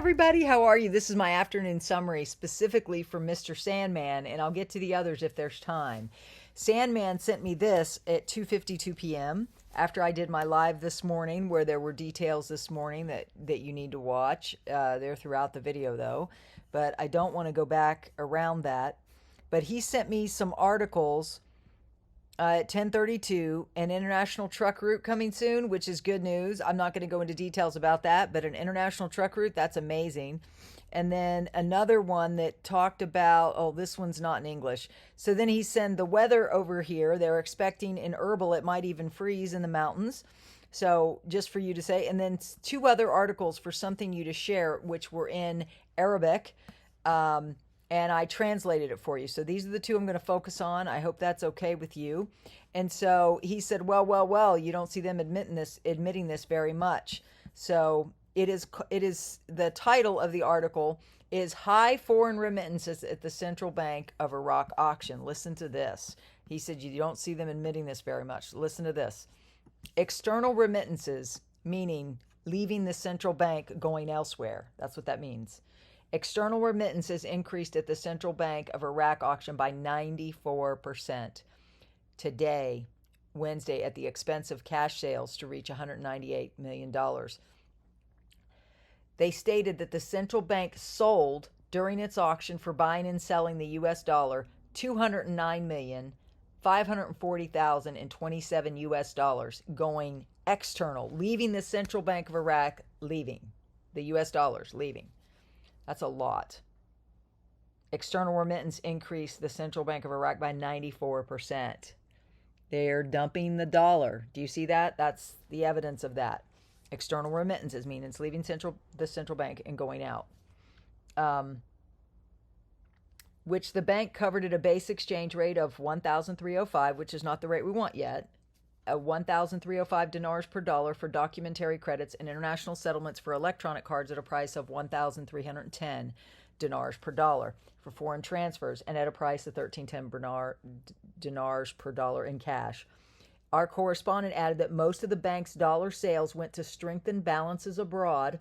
everybody. How are you? This is my afternoon summary specifically for Mr. Sandman, and I'll get to the others if there's time. Sandman sent me this at 2:52 p.m. after I did my live this morning, where there were details this morning that you need to watch. They're throughout the video, though, but I don't want to go back around that. But he sent me some articles at 10:32, an international truck route coming soon, which is good news. I'm not going to go into details about that, but an international truck route, that's amazing. And then another one that talked about, oh, this one's not in English. So then he sent the weather over here. They're expecting in Herbal, it might even freeze in the mountains. So just for you to say, and then two other articles for something you to share, which were in Arabic. And I translated it for you. So these are the two I'm going to focus on. I hope that's okay with you. And so he said, well, you don't see them admitting this very much. So it is the title of the article is High Foreign Remittances at the Central Bank of Iraq Auction. Listen to this. He said, you don't see them admitting this very much. Listen to this. External remittances, meaning leaving the central bank going elsewhere. That's what that means. External remittances increased at the Central Bank of Iraq auction by 94% today, Wednesday, at the expense of cash sales to reach $198 million. They stated that the central bank sold during its auction for buying and selling the U.S. dollar $209,540,027 U.S. dollars going external, leaving the Central Bank of Iraq, leaving the U.S. dollars, leaving. That's a lot. External remittance increased the Central Bank of Iraq by 94%. They're dumping the dollar. Do you see that? That's the evidence of that. External remittances mean it's leaving the central bank and going out. Which the bank covered at a base exchange rate of 1,305, which is not the rate we want yet. 1,305 dinars per dollar for documentary credits and international settlements for electronic cards at a price of 1,310 dinars per dollar for foreign transfers and at a price of 1,310 dinars per dollar in cash. Our correspondent added that most of the bank's dollar sales went to strengthen balances abroad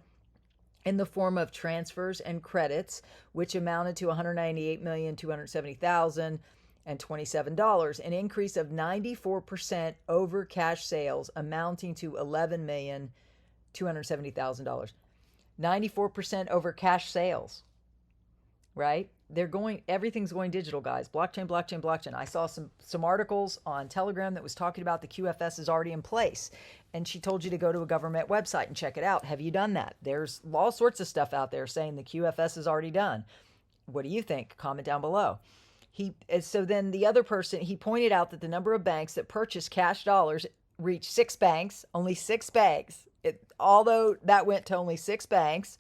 in the form of transfers and credits, which amounted to $198,270,000 and $27, an increase of 94% over cash sales amounting to $11,270,000. 94% over cash sales, right? Everything's going digital, guys. Blockchain, blockchain, blockchain. I saw some articles on Telegram that was talking about the QFS is already in place. And she told you to go to a government website and check it out. Have you done that? There's all sorts of stuff out there saying the QFS is already done. What do you think? Comment down below. So then the other person, he pointed out that the number of banks that purchased cash dollars reached 6 banks, only 6 banks. Although that went to only 6 banks,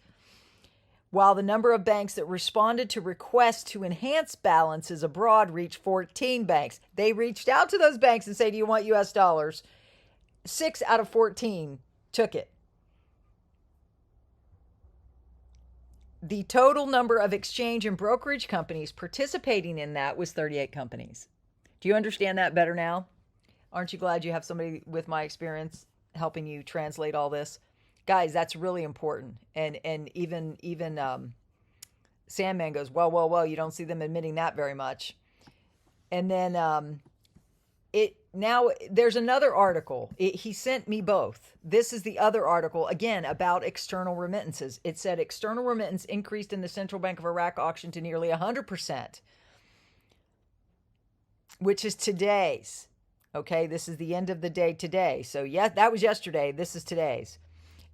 while the number of banks that responded to requests to enhance balances abroad reached 14 banks. They reached out to those banks and say, do you want U.S. dollars? 6 out of 14 took it. The total number of exchange and brokerage companies participating in that was 38 companies. Do you understand that better now? Aren't you glad you have somebody with my experience helping you translate all this? Guys, that's really important. And even Sandman goes, well, you don't see them admitting that very much. And then now there's another article. He sent me both. This is the other article, again, about external remittances. It said external remittance increased in the Central Bank of Iraq auction to nearly 100%, which is today's. Okay, this is the end of the day today. So, yeah, that was yesterday. This is today's.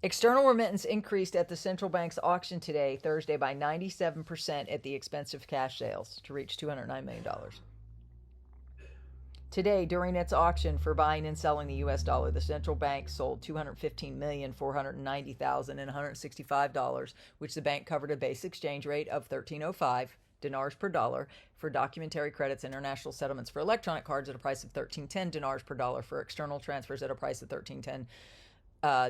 External remittance increased at the central bank's auction today, Thursday, by 97% at the expense of cash sales to reach $209 million. Today, during its auction for buying and selling the U.S. dollar, the central bank sold $215,490,165, which the bank covered a base exchange rate of 1,305 dinars per dollar for documentary credits, international settlements for electronic cards at a price of 1,310 dinars per dollar for external transfers at a price of 1,310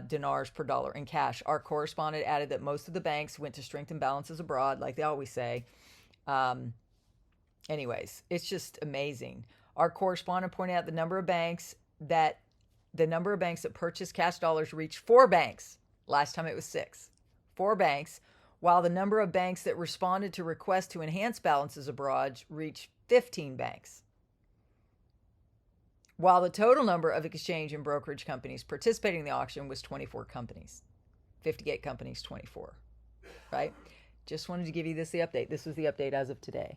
dinars per dollar in cash. Our correspondent added that most of the banks went to strengthen balances abroad, like they always say. Anyways, it's just amazing. Our correspondent pointed out the number of banks that purchased cash dollars reached 4 banks. Last time it was 6. 4 banks, while the number of banks that responded to requests to enhance balances abroad reached 15 banks. While the total number of exchange and brokerage companies participating in the auction was 24 companies. 58 companies, 24, right? Just wanted to give you the update. This was the update as of today,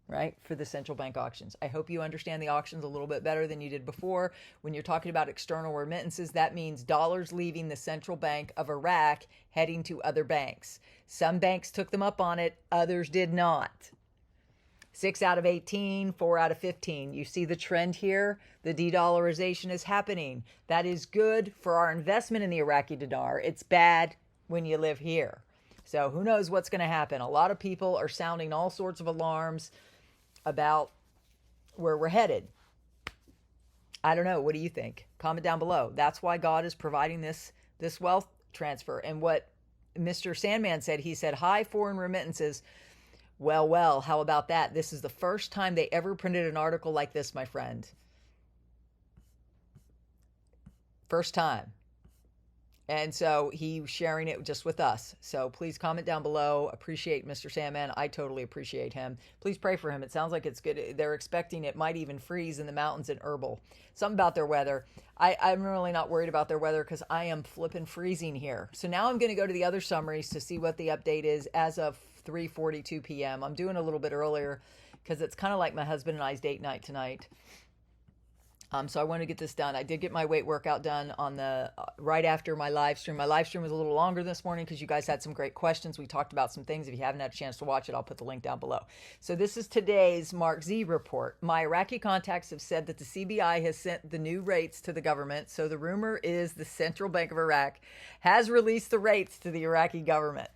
right, for the central bank auctions. I hope you understand the auctions a little bit better than you did before. When you're talking about external remittances, that means dollars leaving the central bank of Iraq heading to other banks. Some banks took them up on it, others did not. 6 out of 18, 4 out of 15. You see the trend here? The de-dollarization is happening. That is good for our investment in the Iraqi dinar. It's bad when you live here. So who knows what's going to happen? A lot of people are sounding all sorts of alarms about where we're headed. I don't know. What do you think? Comment down below. That's why God is providing this wealth transfer. And what Mr. Sandman said, he said, high foreign remittances. Well, how about that? This is the first time they ever printed an article like this, my friend. First time. And so he's sharing it just with us. So please comment down below. Appreciate Mr. Sandman. I totally appreciate him. Please pray for him. It sounds like it's good. They're expecting it might even freeze in the mountains in Erbil. Something about their weather. I'm really not worried about their weather because I am flipping freezing here. So now I'm going to go to the other summaries to see what the update is as of 3:42 p.m. I'm doing a little bit earlier because it's kind of like my husband and I's date night tonight. So I want to get this done. I did get my weight workout done on the right after my live stream. My live stream was a little longer this morning because you guys had some great questions. We talked about some things. If you haven't had a chance to watch it, I'll put the link down below. So this is today's Mark Z report. My Iraqi contacts have said that the CBI has sent the new rates to the government. So the rumor is the Central Bank of Iraq has released the rates to the Iraqi government.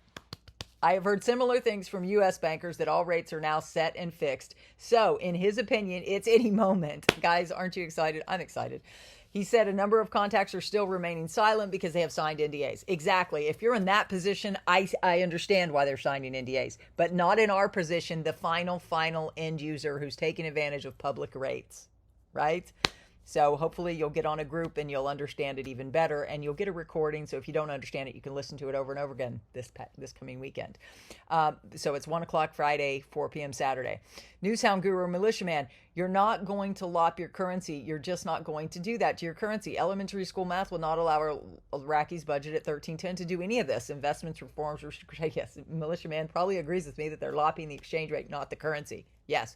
I have heard similar things from U.S. bankers that all rates are now set and fixed. So, in his opinion, it's any moment. Guys, aren't you excited? I'm excited. He said a number of contacts are still remaining silent because they have signed NDAs. Exactly. If you're in that position, I understand why they're signing NDAs, but not in our position, the final end user who's taking advantage of public rates, right? So hopefully you'll get on a group and you'll understand it even better, and you'll get a recording. So if you don't understand it, you can listen to it over and over again this coming weekend. So it's 1 o'clock Friday, 4 p.m. Saturday. Newshound Guru Militiaman, you're not going to lop your currency. You're just not going to do that to your currency. Elementary school math will not allow our Iraqis budget at 1310 to do any of this. Investments, reforms, yes, Militiaman probably agrees with me that they're lopping the exchange rate, not the currency. Yes.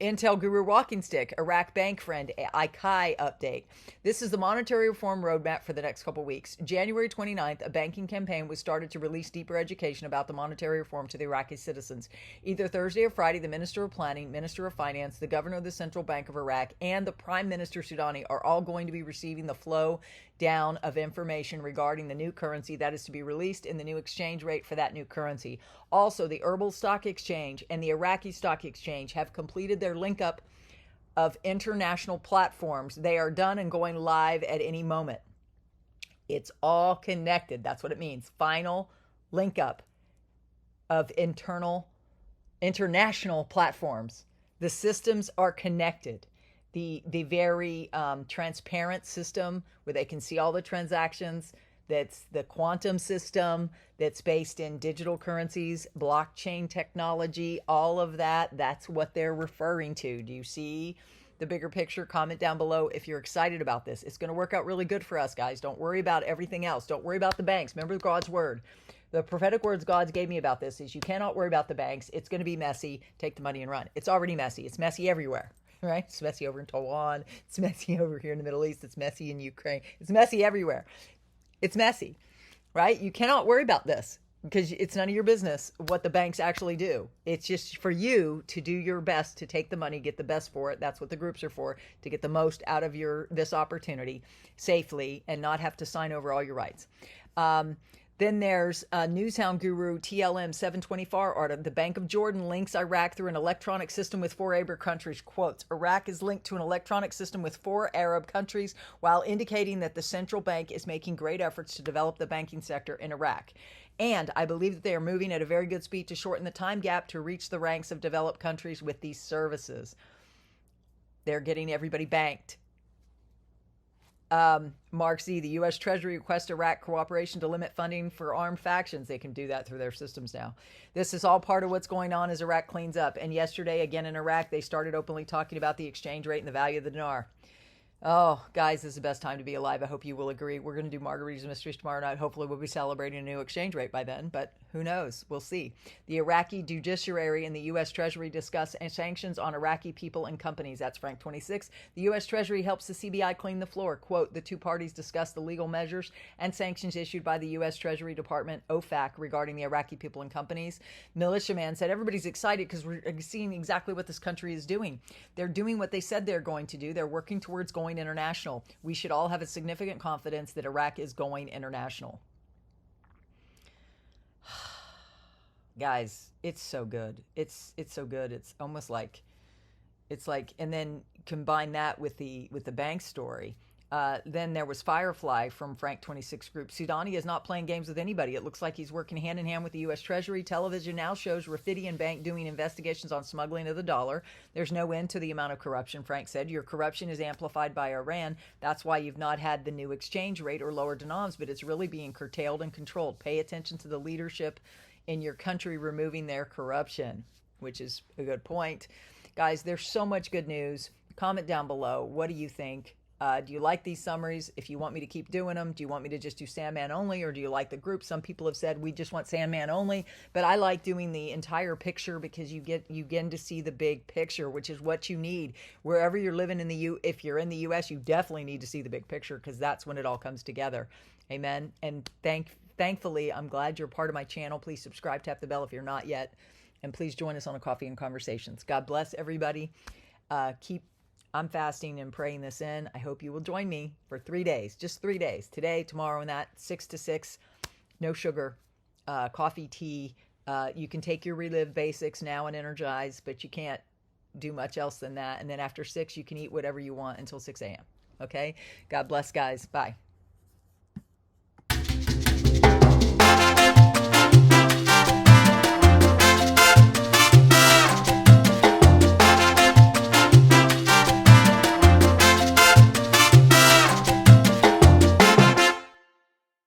Intel Guru Walking Stick, Iraq Bank Friend, ICAI update. This is the monetary reform roadmap for the next couple weeks. January 29th, a banking campaign was started to release deeper education about the monetary reform to the Iraqi citizens. Either Thursday or Friday, the Minister of Planning, Minister of Finance, the Governor of the Central Bank of Iraq, and the Prime Minister Sudani are all going to be receiving the flow down of information regarding the new currency that is to be released in the new exchange rate for that new currency. Also, the Erbil Stock Exchange and the Iraqi Stock Exchange have completed their link up of international platforms. They are done and going live at any moment. It's all connected. That's what it means. Final link up of international platforms. The systems are connected. The very transparent system where they can see all the transactions, that's the quantum system that's based in digital currencies, blockchain technology, all of that, that's what they're referring to. Do you see the bigger picture? Comment down below if you're excited about this. It's going to work out really good for us, guys. Don't worry about everything else. Don't worry about the banks. Remember God's word. The prophetic words God gave me about this is you cannot worry about the banks. It's going to be messy. Take the money and run. It's already messy. It's messy everywhere. Right? It's messy over in Taiwan. It's messy over here in the Middle East. It's messy in Ukraine. It's messy everywhere. It's messy, right? You cannot worry about this because it's none of your business what the banks actually do. It's just for you to do your best to take the money, get the best for it. That's what the groups are for, to get the most out of this opportunity safely and not have to sign over all your rights. Then there's Newshound Guru TLM 724 article. The Bank of Jordan links Iraq through an electronic system with 4 Arab countries. Quotes, Iraq is linked to an electronic system with 4 Arab countries, while indicating that the central bank is making great efforts to develop the banking sector in Iraq. And I believe that they are moving at a very good speed to shorten the time gap to reach the ranks of developed countries with these services. They're getting everybody banked. Mark Z, the U.S. Treasury requests Iraq cooperation to limit funding for armed factions. They can do that through their systems now. This is all part of what's going on as Iraq cleans up. And yesterday, again in Iraq, they started openly talking about the exchange rate and the value of the dinar. Oh, guys, this is the best time to be alive. I hope you will agree. We're going to do Margaritas and Mysteries tomorrow night. Hopefully, we'll be celebrating a new exchange rate by then, but who knows? We'll see. The Iraqi judiciary and the U.S. Treasury discuss sanctions on Iraqi people and companies. That's Frank 26. The U.S. Treasury helps the CBI clean the floor. Quote, the two parties discuss the legal measures and sanctions issued by the U.S. Treasury Department, OFAC, regarding the Iraqi people and companies. Militiaman said, everybody's excited because we're seeing exactly what this country is doing. They're doing what they said they're going to do. They're working towards going international. We should all have a significant confidence that Iraq is going international. Guys, it's so good. It's so good. It's almost like and then combine that with the bank story. Then there was Firefly from Frank 26 Group. Sudani is not playing games with anybody. It looks like he's working hand in hand with the U.S. Treasury. Television now shows Rafidian Bank doing investigations on smuggling of the dollar. There's no end to the amount of corruption, Frank said. Your corruption is amplified by Iran. That's why you've not had the new exchange rate or lower dinars, but it's really being curtailed and controlled. Pay attention to the leadership in your country removing their corruption, which is a good point. Guys, there's so much good news. Comment down below. What do you think? Do you like these summaries? If you want me to keep doing them, do you want me to just do Sandman only, or do you like the group? Some people have said we just want Sandman only, but I like doing the entire picture because you get to see the big picture, which is what you need. Wherever you're living in if you're in the U.S., you definitely need to see the big picture because that's when it all comes together. Amen. And thankfully, I'm glad you're part of my channel. Please subscribe, tap the bell if you're not yet, and please join us on a Coffee and Conversations. God bless everybody. I'm fasting and praying this in. I hope you will join me for 3 days, just 3 days. Today, tomorrow, and that 6 to 6, no sugar, coffee, tea. You can take your Relive Basics now and Energize, but you can't do much else than that. And then after 6, you can eat whatever you want until 6 a.m. Okay? God bless, guys. Bye.